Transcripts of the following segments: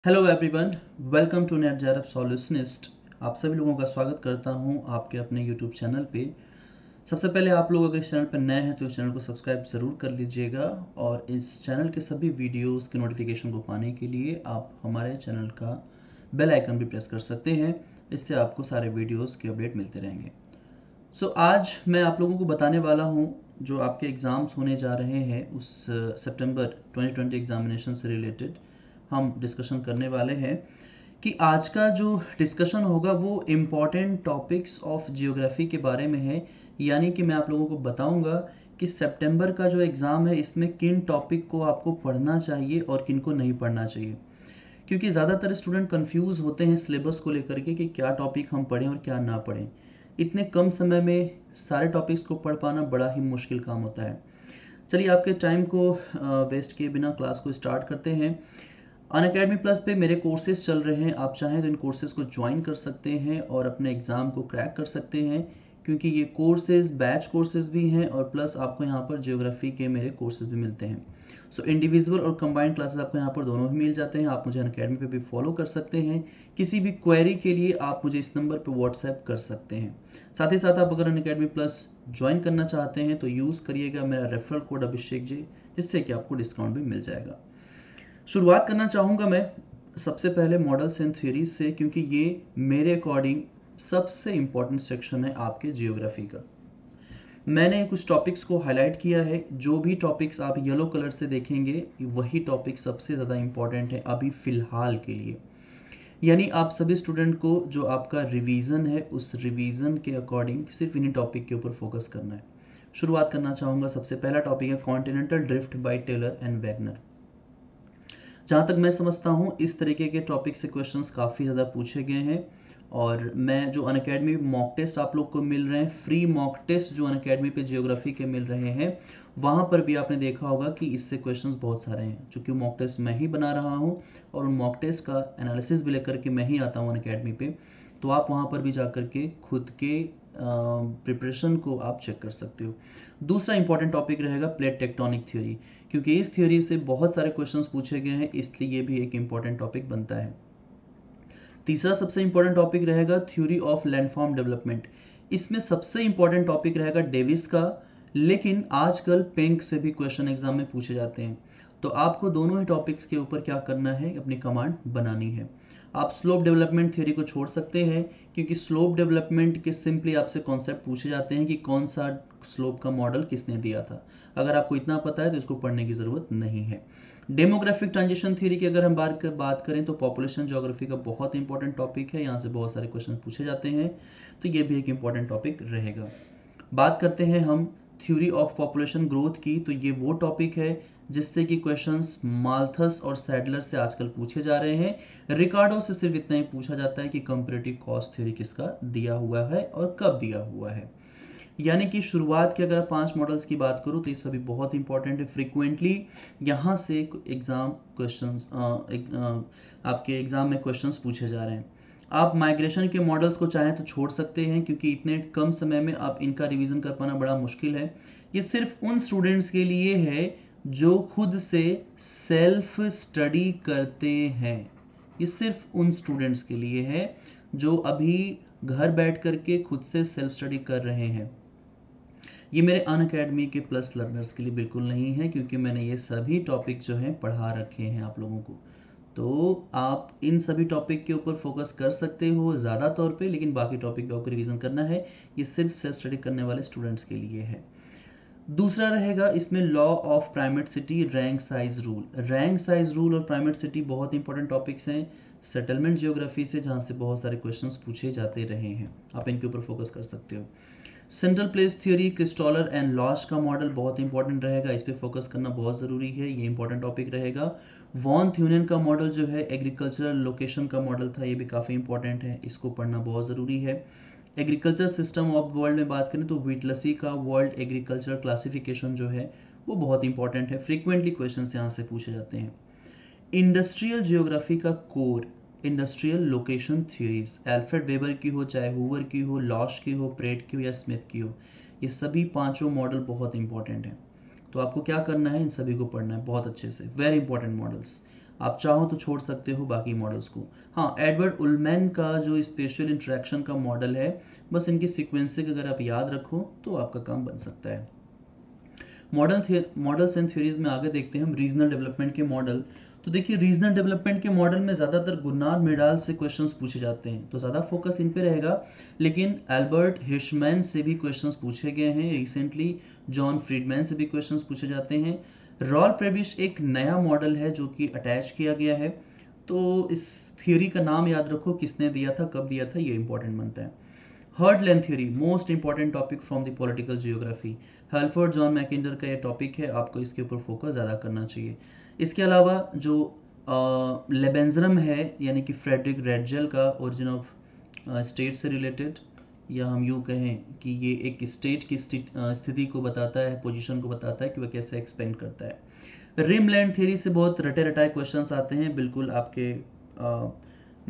Hello everyone, welcome to NET JRF solutionist. आप सभी लोगों का स्वागत करता हूं आपके अपने यूट्यूब चैनल पे। सबसे पहले आप लोग अगर इस चैनल पर नए हैं तो इस चैनल को सब्सक्राइब ज़रूर कर लीजिएगा और इस चैनल के सभी वीडियोस के नोटिफिकेशन को पाने के लिए आप हमारे चैनल का बेल आइकन भी प्रेस कर सकते हैं। इससे आपको सारे वीडियोस के अपडेट मिलते रहेंगे। आज मैं आप लोगों को बताने वाला हूं जो आपके एग्ज़ाम्स होने जा रहे हैं उस सितंबर 2020 एग्जामिनेशन से रिलेटेड हम डिस्कशन करने वाले हैं कि आज का जो डिस्कशन होगा वो इम्पॉर्टेंट टॉपिक्स ऑफ जियोग्राफी के बारे में है। यानी कि मैं आप लोगों को बताऊंगा कि सितंबर का जो एग्ज़ाम है इसमें किन टॉपिक को आपको पढ़ना चाहिए और किन को नहीं पढ़ना चाहिए, क्योंकि ज़्यादातर स्टूडेंट कंफ्यूज होते हैं सिलेबस को लेकर के कि क्या टॉपिक हम पढ़ें और क्या ना पढ़ें। इतने कम समय में सारे टॉपिक्स को पढ़ पाना बड़ा ही मुश्किल काम होता है। चलिए आपके टाइम को वेस्ट किए बिना क्लास को स्टार्ट करते हैं। अनअकैडमी प्लस पे मेरे कोर्सेज चल रहे हैं, आप चाहें तो इन कोर्सेज को ज्वाइन कर सकते हैं और अपने एग्ज़ाम को क्रैक कर सकते हैं, क्योंकि ये कोर्सेज बैच कोर्सेज भी हैं और प्लस आपको यहाँ पर जियोग्राफी के मेरे कोर्सेज भी मिलते हैं। सो इंडिविजुअल और कंबाइंड क्लासेस आपको यहाँ पर दोनों ही मिल जाते हैं। आप मुझे अनअकैडमी पे भी फॉलो कर सकते हैं। किसी भी क्वेरी के लिए आप मुझे इस नंबर पर व्हाट्सएप कर सकते हैं। साथ ही साथ आप अगर अनअकैडमी प्लस ज्वाइन करना चाहते हैं तो यूज़ करिएगा मेरा रेफरल कोड अभिषेक जी, जिससे कि आपको डिस्काउंट भी मिल जाएगा। शुरुआत करना चाहूँगा मैं सबसे पहले मॉडल्स एंड थ्योरीज से, क्योंकि ये मेरे अकॉर्डिंग सबसे इम्पॉर्टेंट सेक्शन है आपके जियोग्राफी का। मैंने कुछ टॉपिक्स को हाईलाइट किया है। जो भी टॉपिक्स आप येलो कलर से देखेंगे वही टॉपिक सबसे ज़्यादा इम्पॉर्टेंट है अभी फ़िलहाल के लिए। यानी आप सभी स्टूडेंट को जो आपका रिवीजन है उस रिवीजन के अकॉर्डिंग सिर्फ इन्हीं टॉपिक के ऊपर फोकस करना है। शुरुआत करना चाहूँगा, सबसे पहला टॉपिक है continental drift by Taylor and Wegener. जहाँ तक मैं समझता हूँ इस तरीके के टॉपिक से क्वेश्चंस काफ़ी ज़्यादा पूछे गए हैं और मैं जो अनअकैडमी मॉक टेस्ट आप लोग को मिल रहे हैं, फ्री मॉक टेस्ट जो अनअकैडमी पे जियोग्राफी के मिल रहे हैं, वहाँ पर भी आपने देखा होगा कि इससे क्वेश्चंस बहुत सारे हैं। चूँकि मॉक टेस्ट मैं ही बना रहा हूँ और उन मॉक टेस्ट का एनालिसिस भी लेकर के मैं ही आता हूँ अनअकैडमी पे, तो आप वहाँ पर भी जा कर के खुद के प्रिपरेशन को आप चेक कर सकते हो। दूसरा इंपॉर्टेंट टॉपिक रहेगा प्लेट टेक्टोनिक थ्योरी, क्योंकि इस थ्योरी से बहुत सारे क्वेश्चंस पूछे गए हैं, इसलिए ये भी एक इंपॉर्टेंट टॉपिक बनता है। तीसरा सबसे इंपॉर्टेंट टॉपिक रहेगा थ्योरी ऑफ लैंडफॉर्म डेवलपमेंट। इसमें सबसे इंपॉर्टेंट टॉपिक रहेगा डेविस का, लेकिन आजकल पेंक से भी क्वेश्चन एग्जाम में पूछे जाते हैं। तो आपको दोनों ही टॉपिक्स के ऊपर क्या करना है, अपनी कमांड बनानी है। आप स्लोप डेवलपमेंट थ्योरी को छोड़ सकते हैं, क्योंकि स्लोप डेवलपमेंट के सिंपली आपसे कॉन्सेप्ट पूछे जाते हैं कि कौन सा स्लोप का मॉडल किसने दिया था। अगर आपको इतना पता है तो इसको पढ़ने की ज़रूरत नहीं है। डेमोग्राफिक ट्रांजिशन थ्योरी की अगर हम बात करें तो पॉपुलेशन ज्योग्राफी का बहुत इंपॉर्टेंट टॉपिक है, यहाँ से बहुत सारे क्वेश्चन पूछे जाते हैं, तो ये भी एक इंपॉर्टेंट टॉपिक रहेगा। बात करते हैं हम थ्योरी ऑफ पॉपुलेशन ग्रोथ की, तो ये वो टॉपिक है जिससे कि क्वेश्चंस माल्थस और सैडलर से आजकल पूछे जा रहे हैं। रिकार्डो से सिर्फ इतना ही पूछा जाता है कि कंपैरेटिव कॉस्ट थ्योरी किसका दिया हुआ है और कब दिया हुआ है। यानी कि शुरुआत के अगर 5 मॉडल्स की बात करूँ तो ये सभी बहुत इंपॉर्टेंट है। फ्रीक्वेंटली यहाँ से एग्जाम क्वेश्चंस आपके एग्जाम में क्वेश्चंस पूछे जा रहे हैं। आप माइग्रेशन के मॉडल्स को चाहें तो छोड़ सकते हैं, क्योंकि इतने कम समय में आप इनका रिवीजन कर पाना बड़ा मुश्किल है। ये सिर्फ उन स्टूडेंट्स के लिए है जो खुद से सेल्फ स्टडी करते हैं। ये सिर्फ उन स्टूडेंट्स के लिए है जो अभी घर बैठ करके खुद से सेल्फ स्टडी कर रहे हैं। ये मेरे अनअकैडमी के प्लस लर्नर्स के लिए बिल्कुल नहीं है, क्योंकि मैंने ये सभी टॉपिक जो हैं पढ़ा रखे हैं आप लोगों को। तो आप इन सभी टॉपिक के ऊपर फोकस कर सकते हो ज़्यादा तौर पे, लेकिन बाकी टॉपिक पे आपको रिवीजन करना है। ये सिर्फ सेल्फ स्टडी करने वाले स्टूडेंट्स के लिए है। दूसरा रहेगा इसमें law of primate city, rank size rule. Rank size rule और प्राइमेटिसिटी बहुत इंपॉर्टेंट टॉपिक्स हैं सेटलमेंट जियोग्राफी से, जहाँ से बहुत सारे क्वेश्चंस पूछे जाते रहे हैं। आप इनके ऊपर फोकस कर सकते हो। सेंट्रल प्लेस थ्योरी, क्रिस्टॉलर एंड लॉश का मॉडल बहुत इंपॉर्टेंट रहेगा, इस पर फोकस करना बहुत ज़रूरी है, ये इंपॉर्टेंट टॉपिक रहेगा। वॉन थ्यूनेन का मॉडल जो है एग्रीकल्चरल लोकेशन का मॉडल था, ये भी काफ़ी इंपॉर्टेंट है, इसको पढ़ना बहुत ज़रूरी है। एग्रीकल्चर सिस्टम ऑफ वर्ल्ड में बात करें तो व्हिटलसी का वर्ल्ड एग्रीकल्चर क्लासिफिकेशन जो है वो बहुत इंपॉर्टेंट है, फ्रीक्वेंटली क्वेश्चन यहाँ से पूछे जाते हैं। इंडस्ट्रियल जियोग्राफी का core industrial location theories, Alfred weber की हो, चाहे हूवर की हो, लॉश की हो, प्रेट की हो या स्मिथ की हो, ये सभी पांचों मॉडल बहुत इंपॉर्टेंट हैं। तो आपको क्या करना है, इन सभी को पढ़ना है बहुत अच्छे से, वेरी इंपॉर्टेंट मॉडल्स। आप चाहो तो छोड़ सकते हो बाकी मॉडल्स को। हाँ, एडवर्ड उलमैन का जो स्पेशल इंटरेक्शन का मॉडल है, बस इनकी सीक्वेंसिंग अगर आप याद रखो तो आपका काम बन सकता है। मॉडल्स एंड थ्योरीज में आगे देखते हैं हम रीजनल डेवलपमेंट के मॉडल। तो देखिए, रीजनल डेवलपमेंट के मॉडल में ज़्यादातर गुन्नार मेडाल से क्वेश्चंस पूछे जाते हैं, तो ज़्यादा फोकस इन पे रहेगा। लेकिन एल्बर्ट हिर्शमैन से भी क्वेश्चंस पूछे गए हैं रिसेंटली, जॉन फ्रीडमैन से भी क्वेश्चंस पूछे जाते हैं। रॉल प्रेबिश एक नया मॉडल है जो कि अटैच किया गया है। तो इस थियोरी का नाम याद रखो, किसने दिया था, कब दिया था, ये इंपॉर्टेंट बनता है। Heartland theory, most important topic from the political geography. Halford John Mackinder का ये टॉपिक है, आपको इसके ऊपर फोकस ज़्यादा करना चाहिए। इसके अलावा जो लेबेंजरम है, यानी कि फ्रेडरिक रेडजेल का ओरिजिन ऑफ स्टेट से रिलेटेड, या हम यूँ कहें कि ये एक स्टेट की स्थिति को बताता है, पोजीशन को बताता है कि वह कैसे एक्सपेंड करता है। रिमलैंड थ्योरी से बहुत रटे रटाए क्वेश्चंस आते हैं, बिल्कुल आपके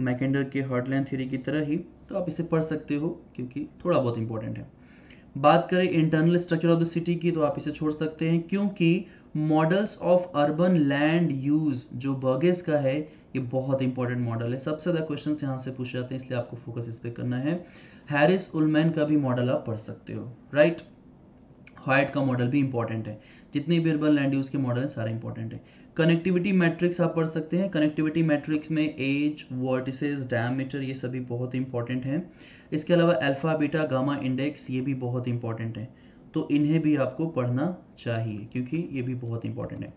मैकेंडर के हार्टलैंड थ्योरी की तरह ही, तो आप इसे पढ़ सकते हो क्योंकि थोड़ा बहुत इंपॉर्टेंट है। बात करें internal structure of the city की, तो आप इसे छोड़ सकते हैं क्योंकि models of urban land use जो बर्गेस का है, ये बहुत इंपॉर्टेंट मॉडल है। सबसे ज़्यादा क्वेश्चन यहाँ से पूछे जाते हैं, इसलिए आपको फोकस इस पर करना है। हैरिस उलमैन का भी मॉडल आप पढ़ सकते हो, राइट। हाइट का मॉडल भी इंपॉर्टेंट है, जितने भी अर्बन लैंड यूज के मॉडल हैं सारे इंपॉर्टेंट है। कनेक्टिविटी मैट्रिक्स आप पढ़ सकते हैं। कनेक्टिविटी मैट्रिक्स में एज, वर्टिसेस, डायमीटर, ये सभी बहुत इंपॉर्टेंट हैं। इसके अलावा अल्फा, बीटा, गामा इंडेक्स, ये भी बहुत इंपॉर्टेंट है, तो इन्हें भी आपको पढ़ना चाहिए क्योंकि ये भी बहुत इंपॉर्टेंट है।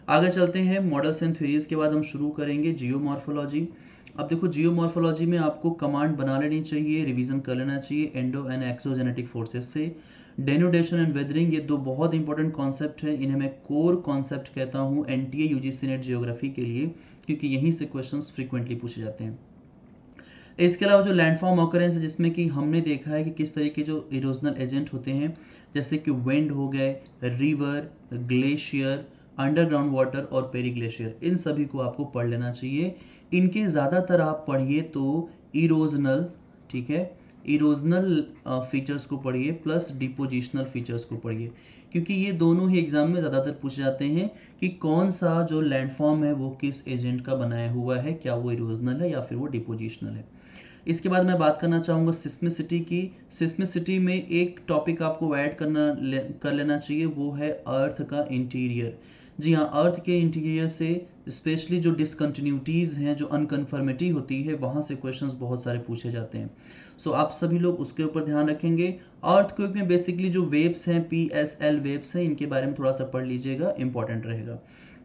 आगे चलते हैं, मॉडल्स एंड थ्योरीज के बाद हम शुरू करेंगे जियोमॉर्फोलॉजी। अब देखो, जियोमॉर्फोलॉजी में आपको कमांड बना लेनी चाहिए, रिवीजन कर लेना चाहिए एंडो एंड एक्सोजेनेटिक फोर्सेस से। डेनुडेशन एंड वेदरिंग, ये दो बहुत इंपॉर्टेंट कॉन्सेप्ट है, इन्हें मैं कोर कॉन्सेप्ट कहता हूँ एनटीए यूजीसी नेट जियोग्राफी के लिए, क्योंकि यहीं से क्वेश्चंस फ्रीक्वेंटली पूछे जाते हैं। इसके अलावा जो लैंडफॉर्म ऑकरेंस है, जिसमें कि हमने देखा है कि किस तरीके जो इरोजनल एजेंट होते हैं, जैसे कि विंड हो गए, रिवर, ग्लेशियर, अंडरग्राउंड वाटर और पेरी ग्लेशियर, इन सभी को आपको पढ़ लेना चाहिए। इनके ज़्यादातर आप पढ़िए तो इरोजनल, ठीक है, इरोजनल फीचर्स को पढ़िए प्लस डिपोजिशनल फीचर्स को पढ़िए, क्योंकि ये दोनों ही एग्जाम में ज़्यादातर पूछे जाते हैं कि कौन सा जो लैंडफॉर्म है वो किस एजेंट का बनाया हुआ है, क्या वो इरोजनल है या फिर वो डिपोजिशनल है। इसके बाद मैं बात करना चाहूँगा सिस्मिसिटी की। सिस्मिसिटी में एक टॉपिक आपको ऐड कर लेना चाहिए, वो है अर्थ का इंटीरियर। जी हाँ, अर्थ के इंटीरियर से स्पेशली जो डिसकंटिन्यूटीज़ हैं, जो अनकन्फर्मिटी होती है, वहाँ से क्वेश्चंस बहुत सारे पूछे जाते हैं। सो आप सभी लोग उसके ऊपर ध्यान रखेंगे। अर्थक्वेक में बेसिकली जो वेव्स हैं, PSL वेव्स हैं, इनके बारे में थोड़ा सा पढ़ लीजिएगा, इंपॉर्टेंट रहेगा।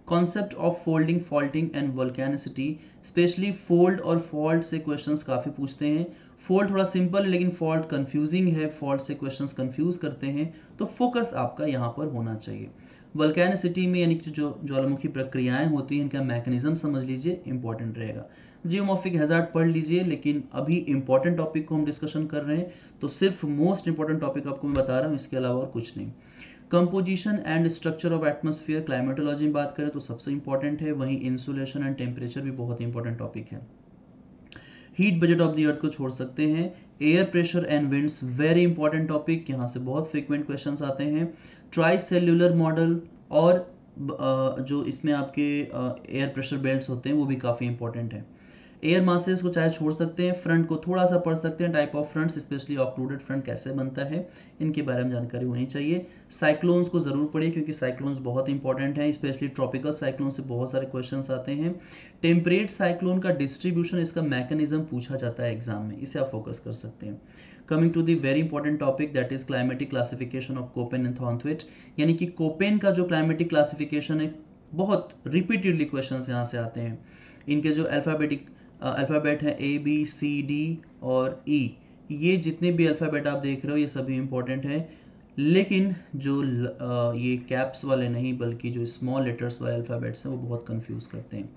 Concept of folding, faulting and volcanicity, specially fold और फॉल्ट से क्वेश्चंस काफ़ी पूछते हैं। फोल्ड थोड़ा सिंपल है लेकिन फॉल्ट कंफ्यूजिंग है, फॉल्ट से क्वेश्चंस कंफ्यूज करते हैं, तो फोकस आपका यहाँ पर होना चाहिए। वोल्केनिसिटी में यानी कि जो ज्वालामुखी प्रक्रियाएं होती हैं, इनका मैकेनिज्म समझ लीजिए, इंपॉर्टेंट रहेगा। जियोमॉर्फिक हैजार्ड पढ़ लीजिए, लेकिन अभी इंपॉर्टेंट टॉपिक को हम डिस्कशन कर रहे हैं, तो सिर्फ मोस्ट इंपॉर्टेंट टॉपिक आपको मैं बता रहा हूँ, इसके अलावा और कुछ नहीं। Composition and structure of atmosphere, climatology में बात करें तो सबसे इंपॉर्टेंट है, वहीं इंसुलेशन एंड टेम्परेचर भी बहुत इंपॉर्टेंट टॉपिक है। Heat budget of the earth को छोड़ सकते हैं। Air pressure and winds, very important topic, यहाँ से बहुत फ्रीक्वेंट क्वेश्चंस आते हैं। ट्राई सेल्यूलर मॉडल और जो इसमें आपके एयर प्रेशर बेल्ट्स होते हैं वो भी काफ़ी इंपॉर्टेंट है। एयर मासेस को चाहे छोड़ सकते हैं, फ्रंट को थोड़ा सा पढ़ सकते हैं, type of fronts, specially occluded front कैसे बनता है, इनके बारे में जानकारी होनी चाहिए। साइक्लोन्स को जरूर पढ़िए क्योंकि साइक्लोन्स बहुत इंपॉर्टेंट हैं, स्पेशली ट्रॉपिकल साइक्लोन से बहुत सारे क्वेश्चंस आते हैं। टेम्परेट साइक्लोन का डिस्ट्रीब्यूशन, इसका मैकेनिज्म पूछा जाता है एग्जाम में, इसे आप फोकस कर सकते हैं। Coming to the very important topic that is climatic classification of Koppen and Thornthwaite, यानी कि कोपेन का जो क्लाइमेटिक क्लासिफिकेशन है, बहुत रिपीटेडली क्वेश्चंस यहाँ से आते हैं। इनके जो अल्फ़ाबेट हैं ABCD और E, ये जितने भी अल्फ़ाबेट आप देख रहे हो ये सभी इंपॉर्टेंट है, लेकिन जो ये कैप्स वाले नहीं बल्कि जो स्मॉल लेटर्स वाले अल्फ़ाबेट्स हैं वो बहुत कंफ्यूज करते हैं।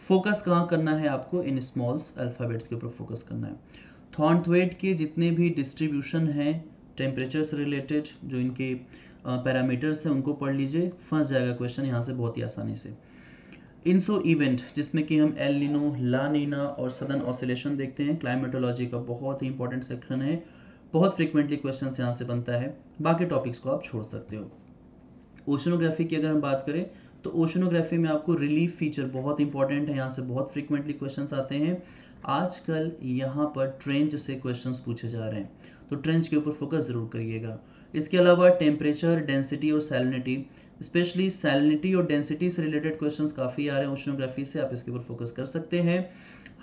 फोकस कहाँ करना है आपको, इन स्मॉल्स अल्फ़ाबेट्स के ऊपर फोकस करना है। थॉर्नथ्वेट के जितने भी डिस्ट्रीब्यूशन हैं टेम्परेचर से रिलेटेड, जो इनके पैरामीटर्स हैं उनको पढ़ लीजिए, फंस जाएगा क्वेश्चन यहाँ से बहुत ही आसानी से। इंसो इवेंट, जिसमें कि हम एल नीनो, ला नीना और सदर्न ऑसिलेशन देखते हैं, क्लाइमेटोलॉजी का बहुत ही इंपॉर्टेंट सेक्शन है, बहुत फ्रीक्वेंटली क्वेश्चन यहाँ से बनता है। बाकी टॉपिक्स को आप छोड़ सकते हो। ओशनोग्राफी की अगर हम बात करें तो ओशनोग्राफी में आपको रिलीफ फीचर बहुत इंपॉर्टेंट है, यहाँ से बहुत फ्रिक्वेंटली क्वेश्चंस आते हैं। आजकल यहाँ पर ट्रेंच से क्वेश्चंस पूछे जा रहे हैं, तो ट्रेंच के ऊपर फोकस जरूर करिएगा। इसके अलावा टेम्परेचर, डेंसिटी और सैलिनिटी, स्पेशली सैलिनिटी और डेंसिटी से रिलेटेड क्वेश्चंस काफ़ी आ रहे हैं ओशनोग्राफी से, आप इसके ऊपर फोकस कर सकते हैं।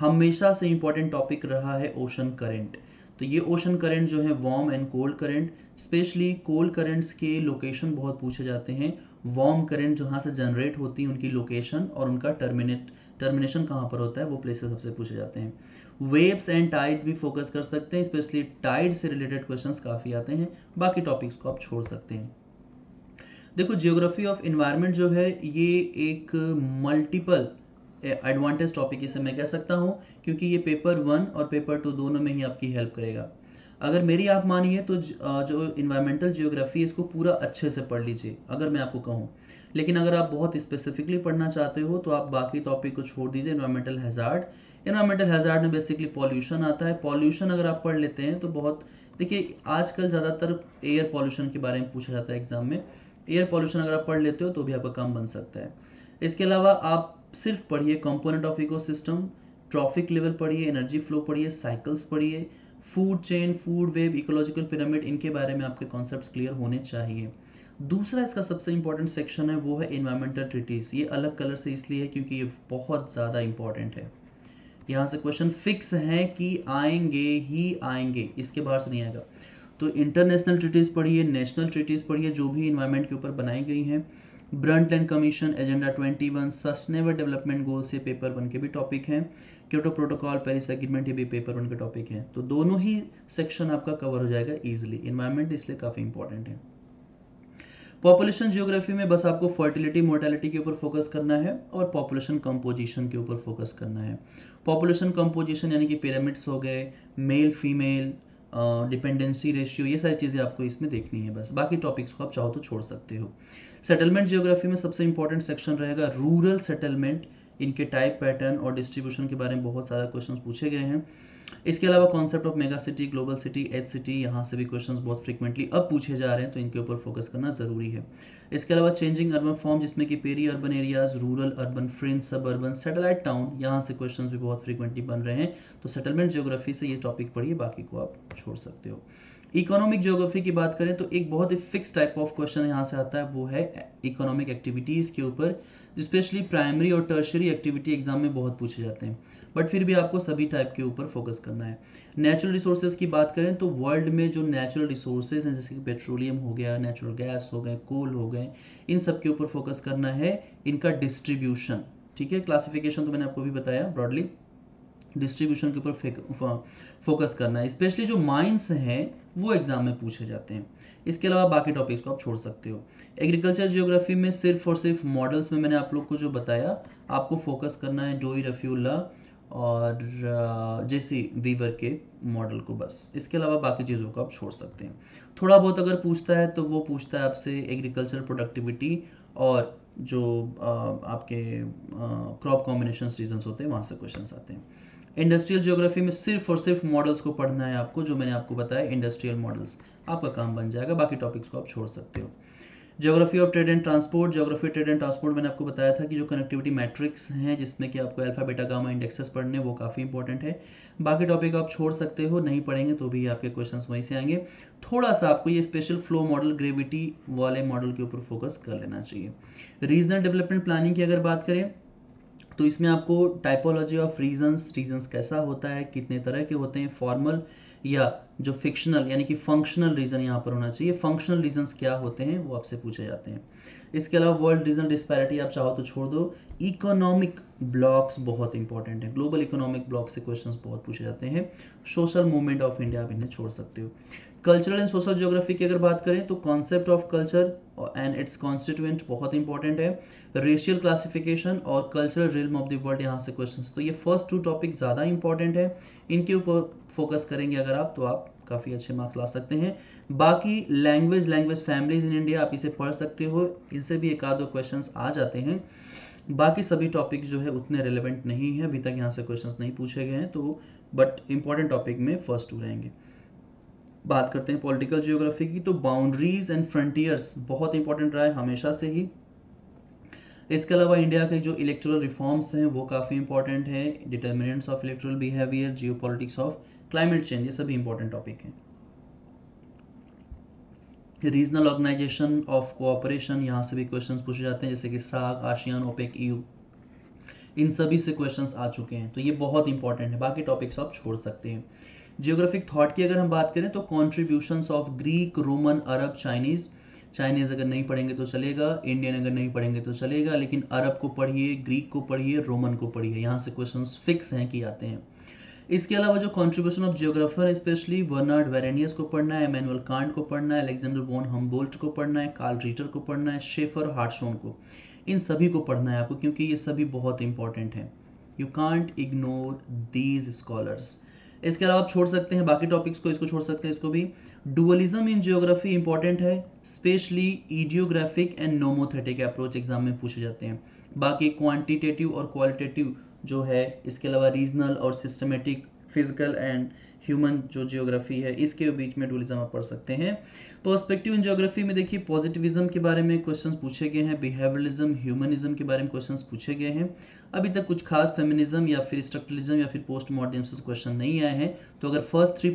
हमेशा से इंपॉर्टेंट टॉपिक रहा है ओशन करंट। तो ये ओशन करंट जो है warm and cold current, specially cold currents के लोकेशन बहुत पूछे जाते हैं। वार्म करंट जहाँ से जनरेट होती है उनकी लोकेशन और उनका टर्मिनेशन कहाँ पर होता है वो प्लेसेस सबसे पूछे जाते हैं। वेव्स एंड टाइड भी फोकस कर सकते हैं, स्पेशली टाइड से रिलेटेड क्वेश्चंस काफ़ी आते हैं। बाकी टॉपिक्स को आप छोड़ सकते हैं। देखो जियोग्राफी ऑफ इन्वायरमेंट जो है ये एक मल्टीपल एडवांटेज टॉपिक इसे मैं कह सकता हूँ, क्योंकि ये पेपर 1 और पेपर 2 दोनों में ही आपकी हेल्प करेगा। अगर मेरी आप मानिए तो जो इन्वायरमेंटल जियोग्राफी इसको पूरा अच्छे से पढ़ लीजिए अगर मैं आपको कहूँ। लेकिन अगर आप बहुत स्पेसिफिकली पढ़ना चाहते हो तो आप बाकी टॉपिक को छोड़ दीजिए। इन्वायरमेंटल हैजार्ड में बेसिकली पॉल्यूशन आता है। पॉल्यूशन अगर आप पढ़ लेते हैं तो बहुत, देखिए आजकल ज़्यादातर एयर पॉल्यूशन के बारे में पूछा जाता है एग्जाम में। एयर पॉल्यूशन अगर आप पढ़ लेते हो तो भी आपका काम बन सकता है। इसके अलावा आप सिर्फ पढ़िए component of ecosystem, trophic level पढ़िए, एनर्जी फ्लो पढ़िए, साइकिल्स पढ़िए, food chain, food web, ecological pyramid, इनके बारे में आपके कॉन्सेप्ट्स क्लियर होने चाहिए। दूसरा इसका सबसे इंपॉर्टेंट सेक्शन है वो है इन्वायरमेंटल ट्रीटीज। ये अलग कलर से इसलिए है क्योंकि ये बहुत ज़्यादा इंपॉर्टेंट है। यहाँ से क्वेश्चन फिक्स है कि आएंगे ही आएंगे, इसके बाहर से नहीं आएगा। तो इंटरनेशनल ट्रीटीज पढ़िए, नेशनल ट्रीटीज पढ़िए जो भी इन्वायरमेंट के ऊपर बनाई गई हैं। Brundtland commission, agenda 21, sustainable development goals, ये पेपर 1 के भी टॉपिक हैं। क्योटो प्रोटोकॉल, पेरिस एग्रीमेंट, ये भी पेपर 1 के टॉपिक हैं। तो दोनों ही सेक्शन आपका कवर हो जाएगा इजीली। इन्वायरमेंट इसलिए काफ़ी इंपॉर्टेंट है। पॉपुलेशन जियोग्राफी में बस आपको फर्टिलिटी मोर्टेलिटी के ऊपर फोकस करना है और पॉपुलेशन कंपोजिशन के ऊपर फोकस करना है। पॉपुलेशन कंपोजिशन यानी कि पिरामिड्स हो गए, मेल फीमेल, डिपेंडेंसी रेशियो, ये सारी चीज़ें आपको इसमें देखनी है बस। बाकी टॉपिक्स को आप चाहो तो छोड़ सकते हो। सेटलमेंट जियोग्राफी में सबसे इंपॉर्टेंट सेक्शन रहेगा रूरल सेटलमेंट, इनके टाइप, पैटर्न और डिस्ट्रीब्यूशन के बारे में बहुत सारे क्वेश्चन पूछे गए हैं। इसके अलावा concept of mega city, global city, edge city, यहाँ से भी क्वेश्चंस बहुत फ्रीक्वेंटली अब पूछे जा रहे हैं, तो इनके ऊपर फोकस करना जरूरी है। इसके अलावा चेंजिंग अर्बन फॉर्म, जिसमें कि peri urban areas, rural, urban, fringe, suburban, satellite town, यहाँ से क्वेश्चंस भी बहुत फ्रीक्वेंटली बन रहे हैं। तो सेटलमेंट जियोग्राफी से ये टॉपिक पढ़िए, बाकी को आप छोड़ सकते हो। इकोनॉमिक जियोग्राफी की बात करें तो एक बहुत ही फिक्स टाइप ऑफ क्वेश्चन यहाँ से आता है, वो है इकोनॉमिक एक्टिविटीज़ के ऊपर। स्पेशली प्राइमरी और टर्शरी एक्टिविटी एग्जाम में बहुत पूछे जाते हैं, बट फिर भी आपको सभी टाइप के ऊपर फोकस करना है। नेचुरल रिसोर्सेज की बात करें तो वर्ल्ड में जो नेचुरल रिसोर्सेज हैं, जैसे कि पेट्रोलियम हो गया, नेचुरल गैस हो गए, कोल हो गए, इन सब के ऊपर फोकस करना है। इनका डिस्ट्रीब्यूशन, ठीक है, क्लासिफिकेशन तो मैंने आपको भी बताया ब्रॉडली, डिस्ट्रीब्यूशन के ऊपर फोकस करना है। स्पेशली जो माइंस हैं वो एग्जाम में पूछे जाते हैं। इसके अलावा बाकी टॉपिक्स को आप छोड़ सकते हो। एग्रीकल्चर जियोग्राफी में सिर्फ और सिर्फ मॉडल्स में मैंने आप लोग को जो बताया, आपको फोकस करना है डोई, रफ्यूला और जेसी वीवर के मॉडल को बस। इसके अलावा बाकी चीज़ों को आप छोड़ सकते हैं। थोड़ा बहुत अगर पूछता है तो वो पूछता है आपसे एग्रीकल्चर प्रोडक्टिविटी और जो आपके क्रॉप कॉम्बिनेशन रीजन्स होते हैं वहाँ से क्वेश्चंस आते हैं। इंडस्ट्रियल ज्योग्राफी में सिर्फ और सिर्फ मॉडल्स को पढ़ना है आपको, जो मैंने आपको बताया इंडस्ट्रियल मॉडल्स, आपका काम बन जाएगा। बाकी टॉपिक्स को आप छोड़ सकते हो। Geography of trade and transport, geography trade and transport मैंने आपको बताया था कि जो कनेक्टिविटी मैट्रिक्स हैं, जिसमें कि आपको अल्फा बीटा गामा इंडेक्सेस पढ़ने, वो काफ़ी इंपॉर्टेंट है। बाकी टॉपिक आप छोड़ सकते हो, नहीं पढ़ेंगे तो भी आपके क्वेश्चंस वहीं से आएंगे। थोड़ा सा आपको ये स्पेशल फ्लो मॉडल, ग्रेविटी वाले मॉडल के ऊपर फोकस कर लेना चाहिए। रीजनल डेवलपमेंट प्लानिंग की अगर बात करें तो इसमें आपको टाइपोलॉजी ऑफ रीजन्स कैसा होता है, कितने तरह के होते हैं, फॉर्मल या जो फिक्शनल यानी कि फंक्शनल रीजन यहाँ पर होना चाहिए। फंक्शनल रीजन्स क्या होते हैं वो आपसे पूछे जाते हैं। इसके अलावा वर्ल्ड रीजनल डिस्पैरिटी आप चाहो तो छोड़ दो। इकोनॉमिक ब्लॉक्स बहुत इंपॉर्टेंट है, ग्लोबल इकोनॉमिक ब्लॉक से क्वेश्चंस बहुत पूछे जाते हैं। सोशल मूवमेंट ऑफ इंडिया आप इन्हें छोड़ सकते हो। कल्चरल एंड सोशल ज्योग्राफी की अगर बात करें तो concept of culture and it's constituent बहुत इंपॉर्टेंट है। रेशियल क्लासिफिकेशन और cultural realm of the world, यहाँ से क्वेश्चंस, तो ये फर्स्ट 2 टॉपिक ज़्यादा इंपॉर्टेंट है। इनके ऊपर फोकस करेंगे अगर आप तो आप काफ़ी अच्छे मार्क्स ला सकते हैं। बाकी लैंग्वेज फैमिलीज इन इंडिया आप इसे पढ़ सकते हो, इनसे भी एक आध दो क्वेश्चंस आ जाते हैं। बाकी सभी टॉपिक जो है उतने रिलेवेंट नहीं है, अभी तक यहाँ से क्वेश्चंस नहीं पूछे गए हैं, तो बट इंपॉर्टेंट टॉपिक में फर्स्ट 2 रहेंगे। बात करते हैं पॉलिटिकल जियोग्राफी की, तो बाउंड्रीज एंड फ्रंटियर्स बहुत इंपॉर्टेंट रहा है हमेशा से ही। इसके अलावा इंडिया के जो इलेक्टोरल रिफॉर्म्स हैं वो काफ़ी इंपॉर्टेंट है, determinants of electoral behaviour, geopolitics of climate change, ये सभी इंपॉर्टेंट टॉपिक हैं। रीजनल ऑर्गेनाइजेशन ऑफ कोऑपरेशन, यहाँ से भी क्वेश्चंस पूछे जाते हैं, जैसे कि सार्क, आसियान, ओपेक, ईयू, इन सभी से क्वेश्चंस आ चुके हैं, तो ये बहुत इंपॉर्टेंट है। बाकी टॉपिक्स आप छोड़ सकते हैं। जियोग्राफिक थॉट की अगर हम बात करें तो contributions of Greek, Roman, Arab, Chinese. Chinese अगर नहीं पढ़ेंगे तो चलेगा, इंडियन अगर नहीं पढ़ेंगे तो चलेगा, लेकिन अरब को पढ़िए, ग्रीक को पढ़िए, रोमन को पढ़िए, यहाँ से क्वेश्चंस फिक्स हैं कि आते हैं। इसके अलावा जो contribution of geographer, specially Bernhard Varenius को पढ़ना है, इमैनुअल कांट को पढ़ना है, अलेक्जेंडर वॉन हम्बोल्ट को पढ़ना है, कार्ल रीटर को पढ़ना है, शेफर, हार्टशोन को, इन सभी को पढ़ना है आपको, क्योंकि ये सभी बहुत इंपॉर्टेंट हैं। You can't ignore these scholars. इसके अलावा आप छोड़ सकते हैं बाकी टॉपिक्स को, इसको छोड़ सकते हैं, इसको भी। डुअलिज्म इन जियोग्राफी इंपॉर्टेंट है, specially idiographic and nomothetic approach exam में पूछे जाते हैं। बाकी क्वांटिटेटिव और क्वालिटेटिव जो है, इसके अलावा रीजनल और सिस्टमेटिक, फिजिकल एंड ह्यूमन जो जियोग्राफी है, इसके बीच में डुअलिज्म आप पढ़ सकते हैं। पर्सपेक्टिव इन जियोग्राफी में देखिए पॉजिटिविज्म के बारे में क्वेश्चंस पूछे गए हैं, बिहेवियरलिज्म, ह्यूमनिज्म के बारे में क्वेश्चंस पूछे गए हैं। अभी तक कुछ खास फेमिनिज्म या फिर स्ट्रक्चरलिज्म या फिर पोस्ट मॉडर्निज्म से क्वेश्चन नहीं आए हैं, तो अगर फर्स्ट 3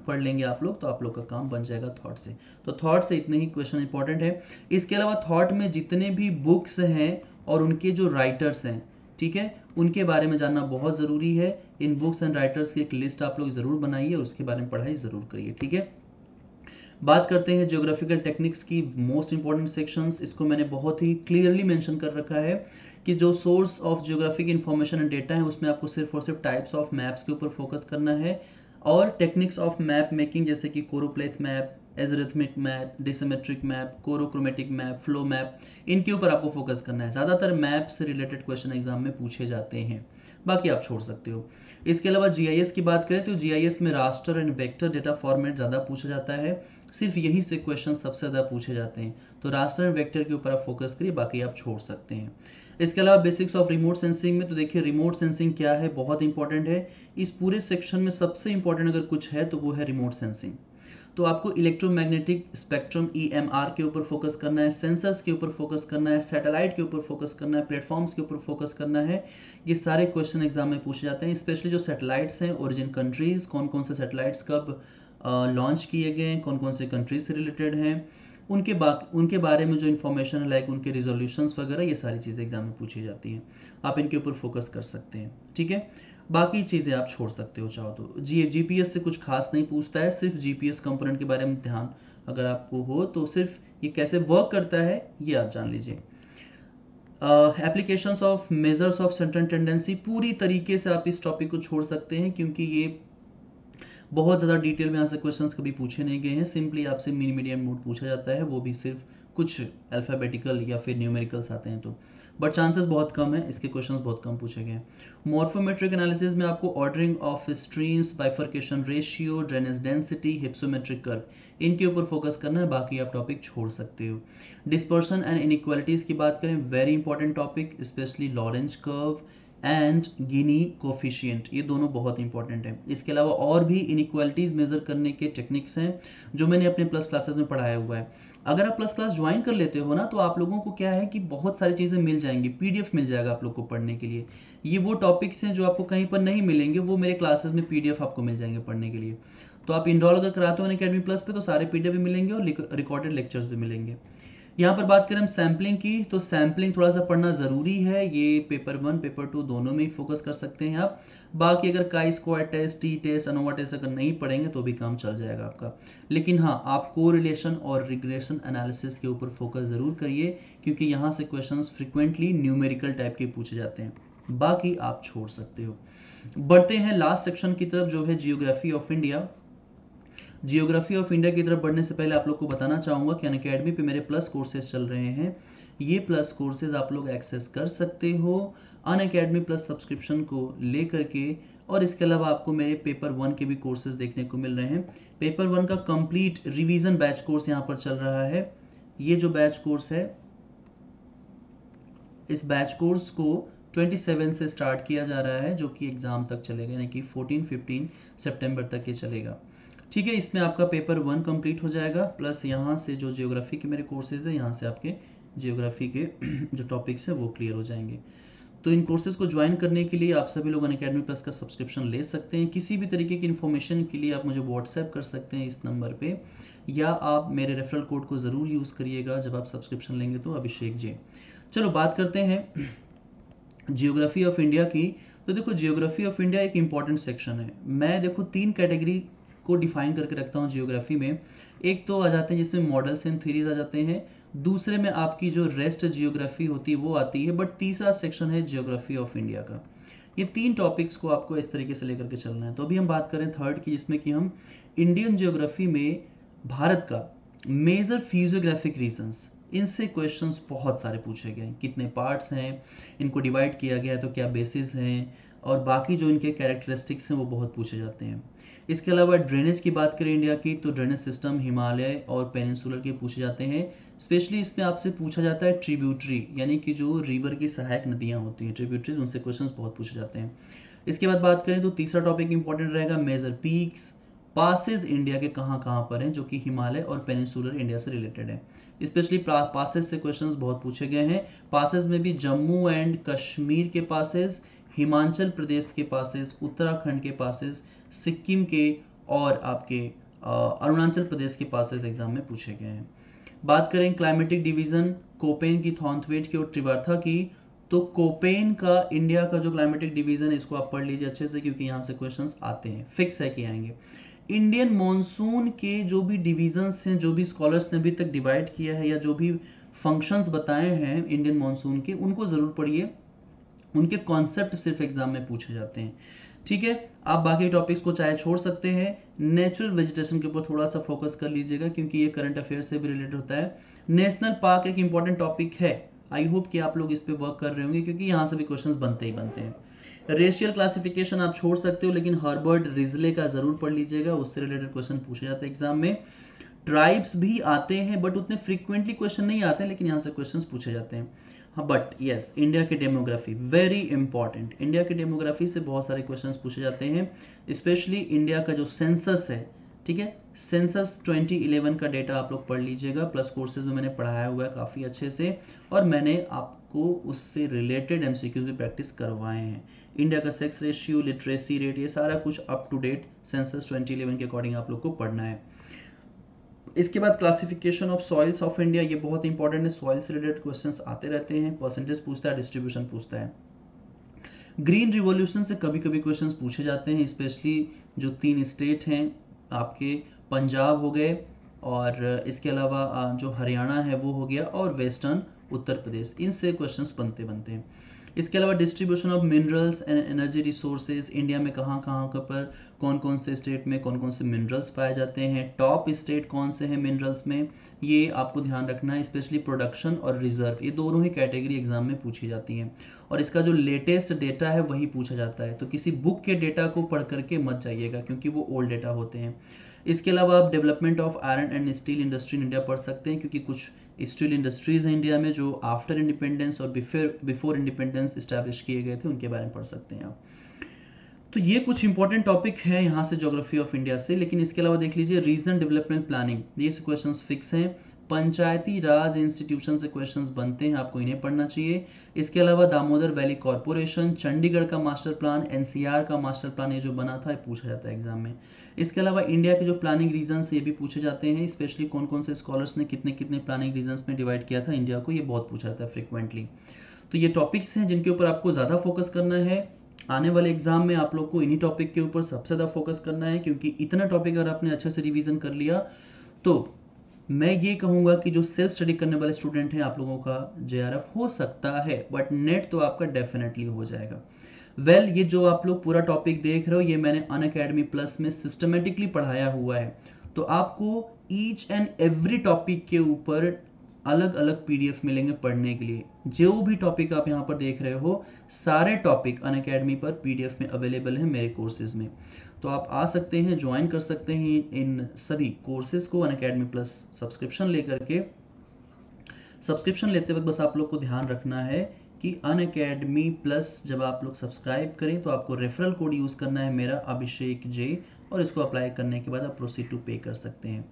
पढ़ लेंगे आप लोग, तो आप लोग का काम बन जाएगा थॉट से। तो थॉट से इतने ही क्वेश्चन इंपॉर्टेंट है। इसके अलावा थॉट में जितने भी बुक्स हैं और उनके जो राइटर्स हैं, ठीक है, उनके बारे में जानना बहुत ज़रूरी है। इन बुक्स एंड राइटर्स की एक लिस्ट आप लोग ज़रूर बनाइए, उसके बारे में पढ़ाई ज़रूर करिए, ठीक है। बात करते हैं ज्योग्राफिकल टेक्निक्स की, मोस्ट इंपॉर्टेंट सेक्शंस। इसको मैंने बहुत ही क्लियरली मेंशन कर रखा है कि जो source of geographic information and data है, उसमें आपको सिर्फ और सिर्फ टाइप्स ऑफ मैप्स के ऊपर फोकस करना है, और टेक्निक्स ऑफ मैप मेकिंग, जैसे कि choropleth map, isarithmic map, dasymetric map, chorochromatic map, flow map, इनके ऊपर आपको फोकस करना है। ज़्यादातर मैप से रिलेटेड क्वेश्चन एग्जाम में पूछे जाते हैं, बाकी आप छोड़ सकते हो। इसके अलावा जीआईएस की बात करें तो जीआईएस में raster and vector data format ज़्यादा पूछा जाता है, सिर्फ यही से क्वेश्चन सबसे ज़्यादा पूछे जाते हैं, तो रास्टर एंड वेक्टर के ऊपर आप फोकस करिए, बाकी आप छोड़ सकते हैं। इसके अलावा बेसिक्स ऑफ रिमोट सेंसिंग में तो देखिए रिमोट सेंसिंग क्या है, बहुत इंपॉर्टेंट है। इस पूरे सेक्शन में सबसे इंपॉर्टेंट अगर कुछ है तो वो है रिमोट सेंसिंग। तो आपको इलेक्ट्रोमैग्नेटिक स्पेक्ट्रम ईएमआर के ऊपर फोकस करना है, सेंसर्स के ऊपर फोकस करना है, सैटेलाइट के ऊपर फोकस करना है, प्लेटफॉर्म्स के ऊपर फोकस करना है। ये सारे क्वेश्चन एग्जाम में पूछे जाते हैं, स्पेशली जो सैटेलाइट्स हैं, ओरिजिन कंट्रीज, कौन कौन से सैटेलाइट्स कब लॉन्च किए गए, कौन कौन से कंट्रीज से रिलेटेड हैं, उनके बारे में जो इन्फॉर्मेशन है, लाइक उनके रिजोल्यूशंस वगैरह, ये सारी चीज़ें एग्जाम में पूछी जाती हैं। आप इनके ऊपर फोकस कर सकते हैं, ठीक है। बाकी चीज़ें आप छोड़ सकते हो चाहो तो। जीपीएस से कुछ खास नहीं पूछता है, सिर्फ जीपीएस कंपोनेंट के बारे में ध्यान अगर आपको हो तो सिर्फ ये कैसे वर्क करता है ये आप जान लीजिए। Applications of measures of central tendency, पूरी तरीके से आप इस टॉपिक को छोड़ सकते हैं, क्योंकि ये बहुत ज़्यादा डिटेल में यहाँ से क्वेश्चंस कभी पूछे नहीं गए हैं। सिंपली आपसे मिनी मीडियम मोड पूछा जाता है, वो भी सिर्फ कुछ अल्फ़ाबेटिकल या फिर न्यूमेरिकल्स आते हैं तो, बट चांसेस बहुत कम है, इसके क्वेश्चंस बहुत कम पूछे गए हैं। मॉर्फोमेट्रिक एनालिसिस में आपको ordering of streams, bifurcation ratio, drainage density, hypsometric curve, इनके ऊपर फोकस करना है, बाकी आप टॉपिक छोड़ सकते हो। डिस्पर्सन एंड इनइक्वालिटीज़ की बात करें, very important topic, specially Lorentz curve and Guinea coefficient, ये दोनों बहुत इंपॉर्टेंट हैं। इसके अलावा और भी इनइक्वालिटीज़ मेजर करने के टेक्निक्स हैं जो मैंने अपने प्लस क्लासेस में पढ़ाया हुआ है। अगर आप प्लस क्लास ज्वाइन कर लेते हो ना, तो आप लोगों को क्या है कि बहुत सारी चीज़ें मिल जाएंगी, पीडीएफ मिल जाएगा आप लोग को पढ़ने के लिए। ये वो टॉपिक्स हैं जो आपको कहीं पर नहीं मिलेंगे, वो मेरे क्लासेस में पीडीएफ आपको मिल जाएंगे पढ़ने के लिए। तो आप इनरोल अगर कराते हो अनअकैडमी प्लस पे, तो सारे पीडीएफ भी मिलेंगे और रिकॉर्डेड लेक्चर्स भी मिलेंगे। यहाँ पर बात करें हम सैम्पलिंग की, तो सैम्पलिंग थोड़ा सा पढ़ना ज़रूरी है, ये पेपर 1 पेपर 2 दोनों में ही फोकस कर सकते हैं आप। बाकी अगर chi square test, t test, ANOVA test अगर नहीं पढ़ेंगे तो भी काम चल जाएगा आपका। लेकिन हाँ, आप कोरिलेशन और रिग्रेशन एनालिसिस के ऊपर फोकस ज़रूर करिए, क्योंकि यहाँ से क्वेश्चंस फ्रिक्वेंटली न्यूमेरिकल टाइप के पूछे जाते हैं, बाकी आप छोड़ सकते हो। बढ़ते हैं लास्ट सेक्शन की तरफ, जो है geography of India. Geography of India की तरफ बढ़ने से पहले आप लोग को बताना चाहूँगा कि अनअकैडमी पे मेरे प्लस कोर्सेज चल रहे हैं। ये प्लस कोर्सेज आप लोग एक्सेस कर सकते हो अनअकैडमी प्लस सब्सक्रिप्शन को ले करके, और इसके अलावा आपको मेरे पेपर 1 के भी कोर्सेज देखने को मिल रहे हैं। पेपर 1 का कंप्लीट रिवीजन बैच कोर्स यहाँ पर चल रहा है। ये जो बैच कोर्स है, इस बैच कोर्स को 27 से स्टार्ट किया जा रहा है, जो कि एग्जाम तक चलेगा, यानी कि 14-15 सितंबर तक ये चलेगा, ठीक है। इसमें आपका पेपर 1 कंप्लीट हो जाएगा, प्लस यहाँ से जो जियोग्राफी के मेरे कोर्सेज है, यहाँ से आपके जियोग्राफी के जो टॉपिक्स हैं वो क्लियर हो जाएंगे। तो इन कोर्सेज को ज्वाइन करने के लिए आप सभी लोग अनअकैडमी प्लस का सब्सक्रिप्शन ले सकते हैं। किसी भी तरीके की इन्फॉर्मेशन के लिए आप मुझे व्हाट्सएप कर सकते हैं इस नंबर पे, या आप मेरे रेफरल कोड को ज़रूर यूज़ करिएगा जब आप सब्सक्रिप्शन लेंगे तो, अभिषेक जी। चलो बात करते हैं जियोग्राफी ऑफ इंडिया की। तो देखो जियोग्राफी ऑफ इंडिया एक इंपॉर्टेंट सेक्शन है। मैं देखो 3 कैटेगरी को डिफाइन करके रखता हूँ जियोग्राफी में। एक तो आ जाते हैं जिसमें मॉडल्स एंड थ्योरीज आ जाते हैं, दूसरे में आपकी जो रेस्ट जियोग्राफी होती है वो आती है, बट तीसरा सेक्शन है जियोग्राफी ऑफ इंडिया का। ये 3 टॉपिक्स को आपको इस तरीके से लेकर के चलना है। तो अभी हम बात करें थर्ड की, जिसमें कि हम इंडियन जियोग्राफी में भारत का मेजर फिजियोग्राफिक रीजन्स, इनसे क्वेश्चंस बहुत सारे पूछे गए हैं। कितने पार्ट्स हैं, इनको डिवाइड किया गया है तो क्या बेसिस हैं, और बाकी जो इनके कैरेक्टरिस्टिक्स हैं वो बहुत पूछे जाते हैं। इसके अलावा ड्रेनेज की बात करें इंडिया की, तो ड्रेनेज सिस्टम हिमालय और पेनिनसुलर के पूछे जाते हैं। स्पेशली इसमें आपसे पूछा जाता है ट्रिब्यूटरी, यानी कि जो रिवर की सहायक नदियाँ होती हैं ट्रिब्यूटरीज, उनसे क्वेश्चंस बहुत पूछे जाते हैं। इसके बाद बात करें तो तीसरा टॉपिक इंपॉर्टेंट रहेगा मेजर पीक्स, पासेज इंडिया के कहाँ कहाँ पर हैं, जो कि हिमालय और पेनिनसुलर इंडिया से रिलेटेड है। स्पेशली पासेज से क्वेश्चंस बहुत पूछे गए हैं। पासेज में भी जम्मू एंड कश्मीर के पासेज, हिमाचल प्रदेश के पासेज, उत्तराखंड के पासेज, सिक्किम के और आपके अरुणाचल प्रदेश के पासेज एग्जाम में पूछे गए हैं। बात करें क्लाइमेटिक डिवीजन कोपेन की, थॉर्नथवेट की और त्रिवार्था की, तो कोपेन का इंडिया का जो क्लाइमेटिक डिवीजन है इसको आप पढ़ लीजिए अच्छे से, क्योंकि यहाँ से क्वेश्चंस आते हैं, फिक्स है कि आएंगे। इंडियन मॉनसून के जो भी डिवीजन्स हैं, जो भी स्कॉलर्स ने अभी तक डिवाइड किया है या जो भी फंक्शंस बताए हैं इंडियन मॉनसून के, उनको जरूर पढ़िए। उनके कॉन्सेप्ट सिर्फ एग्जाम में पूछे जाते हैं। ठीक है, आप बाकी टॉपिक्स को चाहे छोड़ सकते हैं, नेचुरल वेजिटेशन के ऊपर थोड़ा सा फोकस कर लीजिएगा, क्योंकि ये करंट अफेयर से भी रिलेटेड होता है। नेशनल पार्क एक इंपॉर्टेंट टॉपिक है, आई होप कि आप लोग इस पे वर्क कर रहे होंगे, क्योंकि यहाँ से भी क्वेश्चंस बनते ही बनते हैं। रेशियल क्लासिफिकेशन आप छोड़ सकते हो, लेकिन हर्बर्ट रिजले का जरूर पढ़ लीजिएगा, उससे रिलेटेड क्वेश्चन पूछे जाते हैं एग्जाम में। ट्राइब्स भी आते हैं बट उतने फ्रीक्वेंटली क्वेश्चन नहीं आते हैं, लेकिन यहाँ से क्वेश्चंस पूछे जाते हैं। हाँ बट यस, इंडिया की डेमोग्राफी वेरी इंपॉर्टेंट। इंडिया की डेमोग्राफी से बहुत सारे क्वेश्चंस पूछे जाते हैं, स्पेशली इंडिया का जो सेंसस है। ठीक है, सेंसस 2011 का डेटा आप लोग पढ़ लीजिएगा, प्लस कोर्सेज में मैंने पढ़ाया हुआ है काफ़ी अच्छे से, और मैंने आपको उससे रिलेटेड एमसीक्यूज भी प्रैक्टिस करवाए हैं। इंडिया का सेक्स रेशियो, लिटरेसी रेट, ये सारा कुछ अप टू डेट सेंसस 2011 के अकॉर्डिंग आप लोग को पढ़ना है। इसके बाद classification of soils of India, ये बहुत इंपॉर्टेंट है, सॉइल से रिलेटेड क्वेश्चंस आते रहते हैं, परसेंटेज पूछता है, डिस्ट्रीब्यूशन पूछता है। ग्रीन रिवॉल्यूशन से कभी कभी क्वेश्चंस पूछे जाते हैं, स्पेशली जो 3 स्टेट हैं आपके, पंजाब हो गए, और इसके अलावा जो हरियाणा है वो हो गया, और वेस्टर्न उत्तर प्रदेश, इनसे क्वेश्चंस बनते हैं। इसके अलावा distribution of minerals and energy resources, India में कहाँ कहाँ पर कौन कौन से स्टेट में कौन कौन से मिनरल्स पाए जाते हैं, टॉप स्टेट कौन से हैं मिनरल्स में, ये आपको ध्यान रखना है। स्पेशली प्रोडक्शन और रिजर्व, ये दोनों ही कैटेगरी एग्जाम में पूछी जाती हैं, और इसका जो लेटेस्ट डेटा है वही पूछा जाता है। तो किसी बुक के डेटा को पढ़ करके मत जाइएगा, क्योंकि वो ओल्ड डेटा होते हैं। इसके अलावा आप development of iron and steel industry in India पढ़ सकते हैं, क्योंकि कुछ स्टील इंडस्ट्रीज हैं इंडिया में जो आफ्टर इंडिपेंडेंस और बिफोर इंडिपेंडेंस इस्टेब्लिश किए गए थे, उनके बारे में पढ़ सकते हैं आप। तो ये कुछ इंपॉर्टेंट टॉपिक है यहाँ से ज्योग्राफी ऑफ इंडिया से। लेकिन इसके अलावा देख लीजिए रीजनल डेवलपमेंट प्लानिंग, ये क्वेश्चंस फिक्स हैं। पंचायती राज इंस्टीट्यूशन से क्वेश्चंस बनते हैं, आपको इन्हें पढ़ना चाहिए। इसके अलावा दामोदर वैली कॉर्पोरेशन, चंडीगढ़ का मास्टर प्लान, एनसीआर का मास्टर प्लान, ये जो बना था ये पूछा जाता है एग्जाम में। इसके अलावा इंडिया के जो प्लानिंग रीजन्स ये भी पूछे जाते हैं, स्पेशली कौन कौन से स्कॉलर्स ने कितने कितने प्लानिंग रीजन्स में डिवाइड किया था इंडिया को, ये बहुत पूछा जाता है फ्रिक्वेंटली। तो ये टॉपिक्स हैं जिनके ऊपर आपको ज़्यादा फोकस करना है। आने वाले एग्जाम में आप लोग को इन्हीं टॉपिक के ऊपर सबसे ज़्यादा फोकस करना है, क्योंकि इतना टॉपिक अगर आपने अच्छे से रिवीजन कर लिया तो मैं ये कहूँगा कि जो सेल्फ स्टडी करने वाले स्टूडेंट हैं आप लोगों का जेआरएफ हो सकता है, बट नेट तो आपका डेफिनेटली हो जाएगा। वेल, ये जो आप लोग पूरा टॉपिक देख रहे हो ये मैंने अनअकैडमी प्लस में सिस्टमेटिकली पढ़ाया हुआ है। तो आपको ईच एंड एवरी टॉपिक के ऊपर अलग अलग पीडीएफ मिलेंगे पढ़ने के लिए। जो भी टॉपिक आप यहाँ पर देख रहे हो सारे टॉपिक अनअकैडमी पर पीडीएफ में अवेलेबल है मेरे कोर्सेज में। तो आप आ सकते हैं, ज्वाइन कर सकते हैं इन सभी कोर्सेज को अनअकैडमी प्लस सब्सक्रिप्शन लेकर के। सब्सक्रिप्शन लेते वक्त बस आप लोग को ध्यान रखना है कि अनअकैडमी प्लस जब आप लोग सब्सक्राइब करें तो आपको रेफरल कोड यूज़ करना है मेरा अभिषेक जे, और इसको अप्लाई करने के बाद आप प्रोसीड टू पे कर सकते हैं।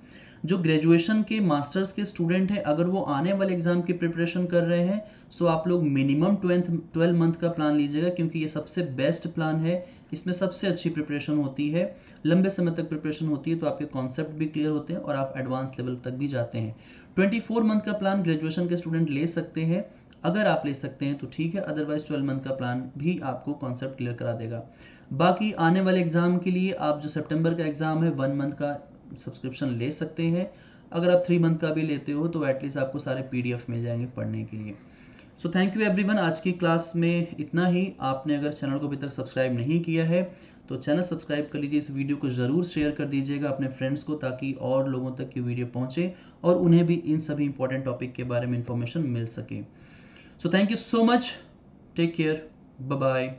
जो ग्रेजुएशन के मास्टर्स के स्टूडेंट हैं, अगर वो आने वाले एग्जाम की प्रिपरेशन कर रहे हैं, सो आप लोग मिनिमम 12 मंथ का प्लान लीजिएगा, क्योंकि ये सबसे बेस्ट प्लान है। इसमें सबसे अच्छी प्रिपरेशन होती है, लंबे समय तक प्रिपरेशन होती है, तो आपके कॉन्सेप्ट भी क्लियर होते हैं और आप एडवांस लेवल तक भी जाते हैं। 24 मंथ का प्लान ग्रेजुएशन के स्टूडेंट ले सकते हैं, अगर आप ले सकते हैं तो ठीक है, अदरवाइज 12 मंथ का प्लान भी आपको कॉन्सेप्ट क्लियर करा देगा। बाकी आने वाले एग्जाम के लिए आप जो सितंबर का एग्जाम है 1 मंथ का सब्सक्रिप्शन ले सकते हैं। अगर आप 3 मंथ का भी लेते हो तो एटलीस्ट आपको सारे पीडीएफ मिल जाएंगे पढ़ने के लिए। सो थैंक यू एवरीवन, आज की क्लास में इतना ही। आपने अगर चैनल को अभी तक सब्सक्राइब नहीं किया है तो चैनल सब्सक्राइब कर लीजिए, इस वीडियो को ज़रूर शेयर कर दीजिएगा अपने फ्रेंड्स को, ताकि और लोगों तक ये वीडियो पहुंचे और उन्हें भी इन सभी इंपॉर्टेंट टॉपिक के बारे में इंफॉर्मेशन मिल सके। So thank you so much, take care, bye bye.